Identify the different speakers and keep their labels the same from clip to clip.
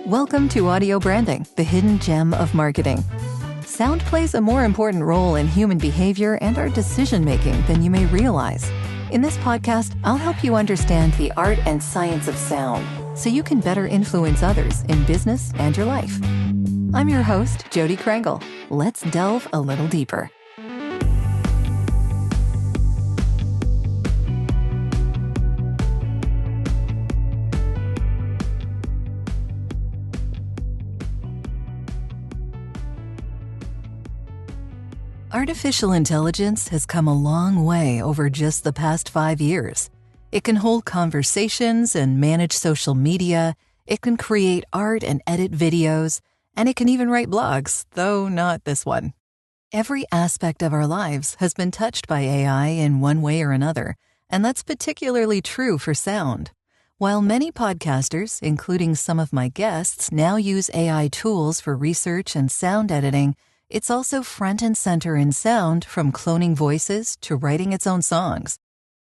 Speaker 1: Welcome to Audio Branding, the hidden gem of marketing. Sound plays a more important role in human behavior and our decision-making than you may realize. In this podcast, I'll help you understand the art and science of sound so you can better influence others in business and your life. I'm your host, Jody Krangle. Let's delve a little deeper. Artificial intelligence has come a long way over just the past 5 years. It can hold conversations and manage social media, it can create art and edit videos, and it can even write blogs, though not this one. Every aspect of our lives has been touched by AI in one way or another, and that's particularly true for sound. While many podcasters, including some of my guests, now use AI tools for research and sound editing, it's also front and center in sound, from cloning voices to writing its own songs.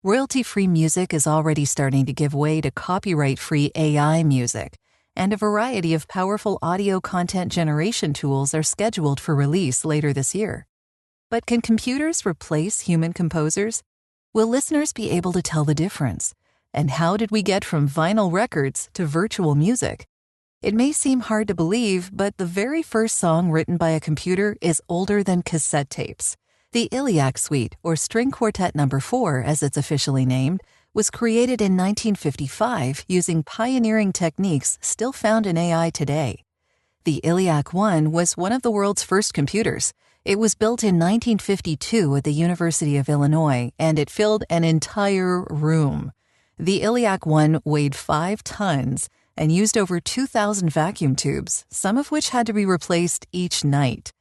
Speaker 1: Royalty-free music is already starting to give way to copyright-free AI music, and a variety of powerful audio content generation tools are scheduled for release later this year. But can computers replace human composers? Will listeners be able to tell the difference? And how did we get from vinyl records to virtual music? It may seem hard to believe, but the very first song written by a computer is older than cassette tapes. The Illiac Suite, or String Quartet No. 4 as it's officially named, was created in 1955 using pioneering techniques still found in AI today. The ILLIAC I was one of the world's first computers. It was built in 1952 at the University of Illinois, and it filled an entire room. The ILLIAC I weighed 5 tons and used over 2,000 vacuum tubes, some of which had to be replaced each night.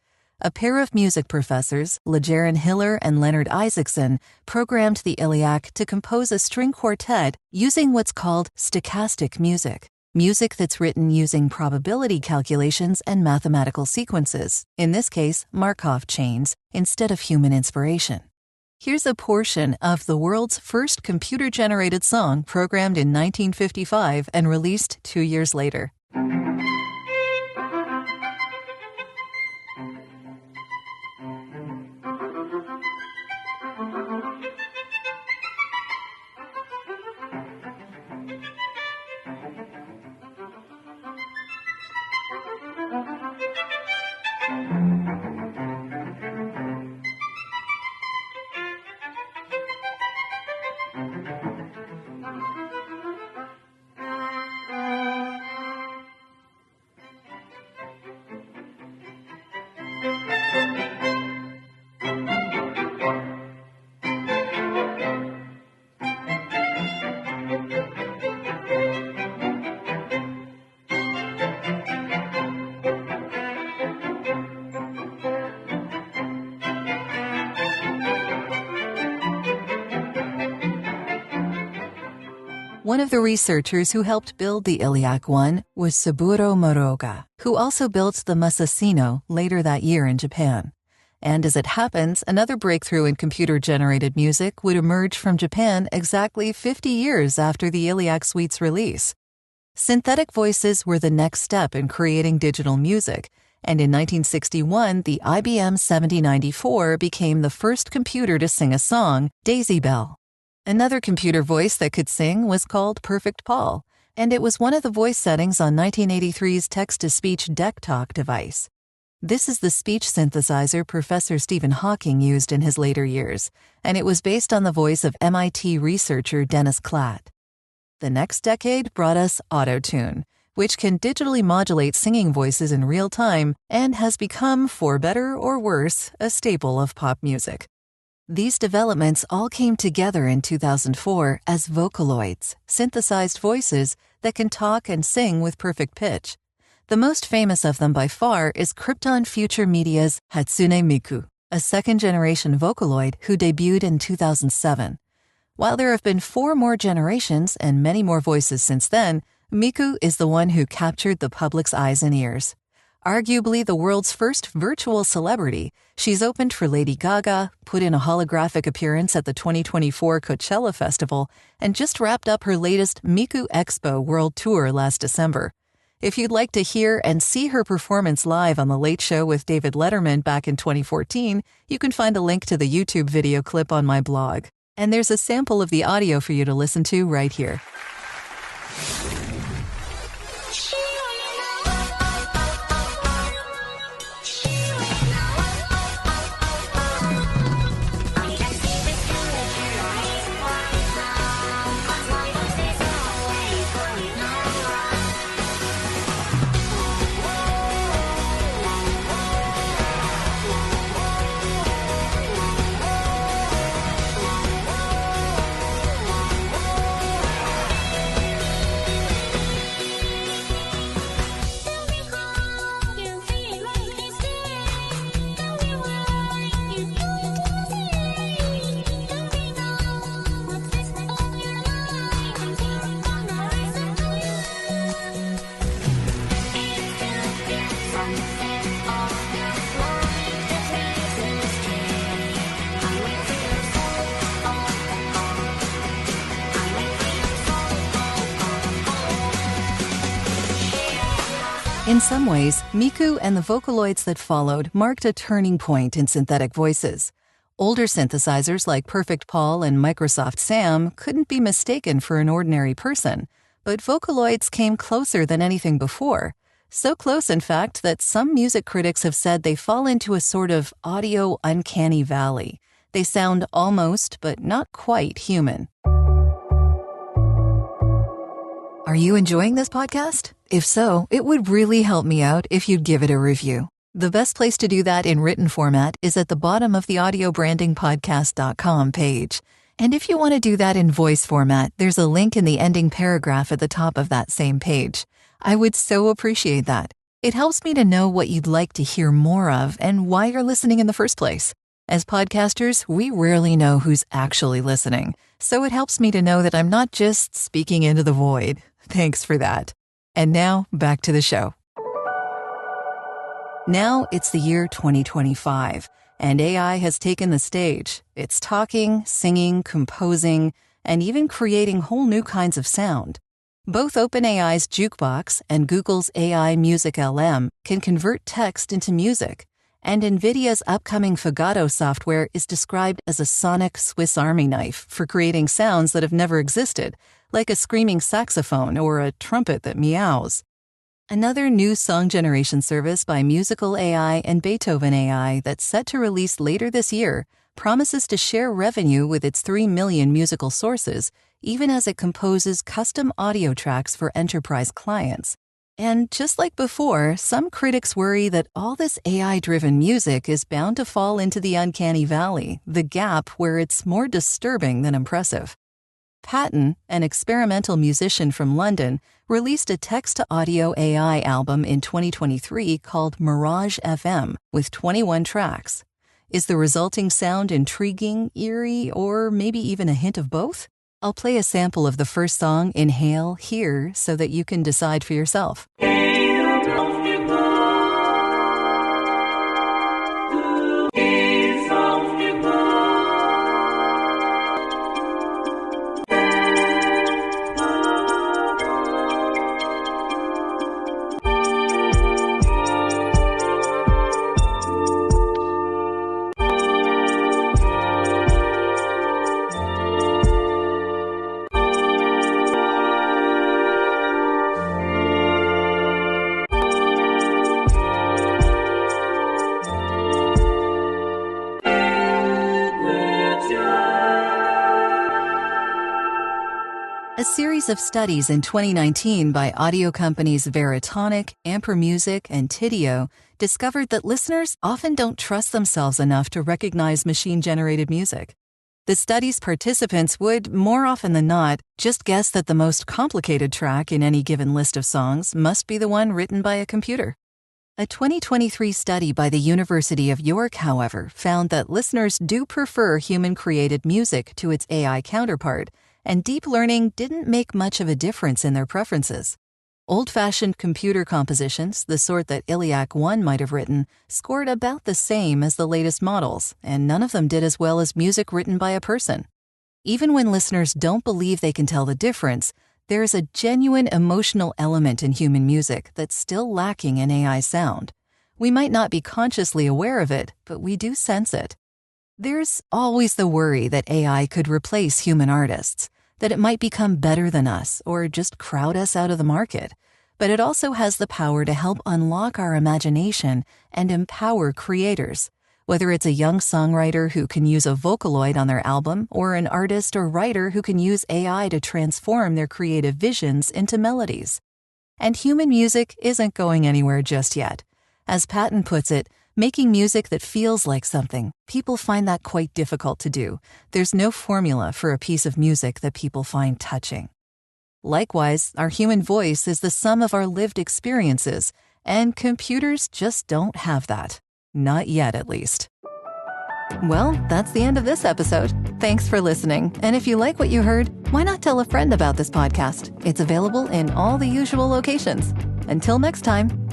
Speaker 1: A pair of music professors, Lejaren and Leonard Isaacson, programmed the ILLIAC to compose a string quartet using what's called stochastic music that's written using probability calculations and mathematical sequences, in this case, Markov chains, instead of human inspiration. Here's a portion of the world's first computer-generated song programmed in 1955 and released 2 years later. One of the researchers who helped build the ILLIAC I was Saburo Moroga, who also built the Musashino later that year in Japan. And as it happens, another breakthrough in computer-generated music would emerge from Japan exactly 50 years after the Illiac Suite's release. Synthetic voices were the next step in creating digital music, and in 1961, the IBM 7094 became the first computer to sing a song, Daisy Bell. Another computer voice that could sing was called Perfect Paul, and it was one of the voice settings on 1983's text-to-speech DECtalk device. This is the speech synthesizer Professor Stephen Hawking used in his later years, and it was based on the voice of MIT researcher Dennis Klatt. The next decade brought us Auto-Tune, which can digitally modulate singing voices in real time and has become, for better or worse, a staple of pop music. These developments all came together in 2004 as Vocaloids, synthesized voices that can talk and sing with perfect pitch. The most famous of them by far is Krypton Future Media's Hatsune Miku, a second-generation Vocaloid who debuted in 2007. While there have been 4 more generations and many more voices since then, Miku is the one who captured the public's eyes and ears. Arguably the world's first virtual celebrity, she's opened for Lady Gaga, put in a holographic appearance at the 2024 Coachella Festival, and just wrapped up her latest Miku Expo World Tour last December. If you'd like to hear and see her performance live on The Late Show with David Letterman back in 2014, you can find a link to the YouTube video clip on my blog. And there's a sample of the audio for you to listen to right here. In some ways, Miku and the Vocaloids that followed marked a turning point in synthetic voices. Older synthesizers like Perfect Paul and Microsoft Sam couldn't be mistaken for an ordinary person, but Vocaloids came closer than anything before. So close, in fact, that some music critics have said they fall into a sort of audio uncanny valley. They sound almost, but not quite, human. Are you enjoying this podcast? If so, it would really help me out if you'd give it a review. The best place to do that in written format is at the bottom of the audiobrandingpodcast.com page. And if you want to do that in voice format, there's a link in the ending paragraph at the top of that same page. I would so appreciate that. It helps me to know what you'd like to hear more of and why you're listening in the first place. As podcasters, we rarely know who's actually listening, so it helps me to know that I'm not just speaking into the void. Thanks for that. And now, back to the show. Now it's the year 2025, and AI has taken the stage. It's talking, singing, composing, and even creating whole new kinds of sound. Both OpenAI's Jukebox and Google's AI Music LM can convert text into music, and NVIDIA's upcoming Fugato software is described as a sonic Swiss Army knife for creating sounds that have never existed, like a screaming saxophone or a trumpet that meows. Another new song generation service by Musical AI and Beethoven AI that's set to release later this year promises to share revenue with its 3 million musical sources, even as it composes custom audio tracks for enterprise clients. And just like before, some critics worry that all this AI-driven music is bound to fall into the uncanny valley, the gap where it's more disturbing than impressive. Patton, an experimental musician from London, released a text-to-audio AI album in 2023 called Mirage FM with 21 tracks. Is the resulting sound intriguing, eerie, or maybe even a hint of both? I'll play a sample of the first song, Inhale, here, so that you can decide for yourself. A series of studies in 2019 by audio companies Veritonic, Amper Music, and Tidio discovered that listeners often don't trust themselves enough to recognize machine-generated music. The study's participants would, more often than not, just guess that the most complicated track in any given list of songs must be the one written by a computer. A 2023 study by the University of York, however, found that listeners do prefer human-created music to its AI counterpart, and deep learning didn't make much of a difference in their preferences. Old-fashioned computer compositions, the sort that ILLIAC I might have written, scored about the same as the latest models, and none of them did as well as music written by a person. Even when listeners don't believe they can tell the difference, There's a genuine emotional element in human music that's still lacking in AI sound. We might not be consciously aware of it, but we do sense it. There's always the worry that AI could replace human artists, that it might become better than us or just crowd us out of the market. But it also has the power to help unlock our imagination and empower creators, whether it's a young songwriter who can use a Vocaloid on their album or an artist or writer who can use AI to transform their creative visions into melodies. And human music isn't going anywhere just yet. As Patton puts it, making music that feels like something, people find that quite difficult to do. There's no formula for a piece of music that people find touching. Likewise, our human voice is the sum of our lived experiences, and computers just don't have that. Not yet, at least. Well, that's the end of this episode. Thanks for listening. And if you like what you heard, why not tell a friend about this podcast? It's available in all the usual locations. Until next time.